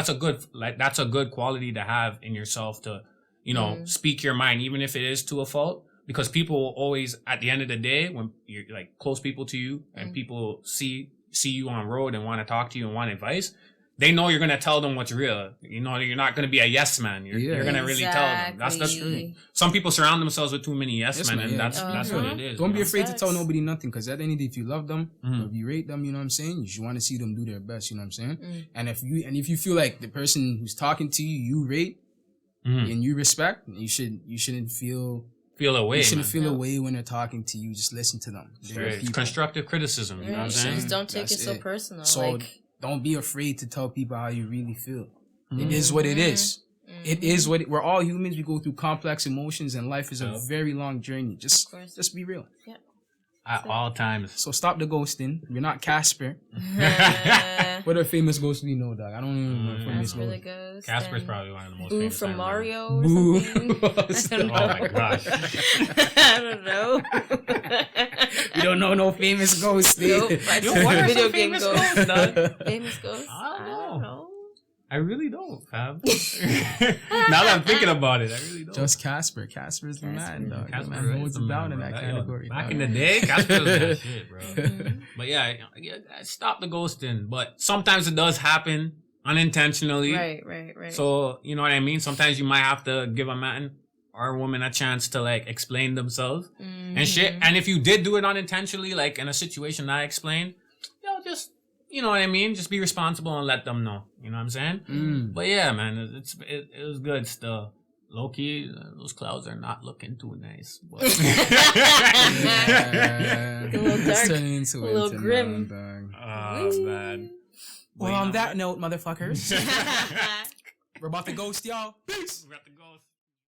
that's a good quality to have in yourself, to, you know, speak your mind, even if it is to a fault. Because people always, at the end of the day, when you're like close people to you and people see you on road and want to talk to you and want advice, they know you're going to tell them what's real. You know, you're not going to be a yes man. You're going to really tell them. That's true. Some people surround themselves with too many yes men, and that's what it is. Don't be afraid to tell nobody nothing, because at the end of the day, if you love them, if you rate them, you know what I'm saying, you want to see them do their best, you know what I'm saying? And if you feel like the person who's talking to you rate and you respect, you shouldn't feel away. You shouldn't feel away when they're talking to you. Just listen to them. It's constructive criticism. You know what I'm saying? Just don't take it so personal. So don't be afraid to tell people how you really feel. It is what it is. It is what we're all humans. We go through complex emotions, and life is a very long journey. Just be real. Yeah. At all times. So stop the ghosting. You're not Casper. What are famous ghosts we know, dog? I don't even know famous Casper the ghosts. Ghost. Casper's probably one of the most Boo famous. from I remember. Mario or Boo. something. Oh my gosh. I don't know. We don't know no famous ghosts. Nope, dude. I Yo, just what are video some game famous ghosts. ghosts, dog? Famous ghosts? I don't I don't know. I really don't, fam. Now that I'm thinking about it, I really don't. Just Casper. Casper's the man, dog. Casper The man is holds the him man, down in bro. that Yo, category. Back dog. in the day, Casper was that shit, bro. Mhm. But yeah, stop the ghosting. But sometimes it does happen unintentionally. Right. So, you know what I mean? Sometimes you might have to give a man or a woman a chance to like explain themselves and shit. And if you did do it unintentionally, like in a situation I explained, just, you know what I mean? Just be responsible and let them know. You know what I'm saying? But yeah, man, it was good still. Low key, those clouds are not looking too nice. But Yeah. A little It's dark, turning into a little winter grim. now, dog. oh man. Well, But, on you know, that note, motherfuckers, Mhm. we're about to ghost y'all. Peace. we got the ghost.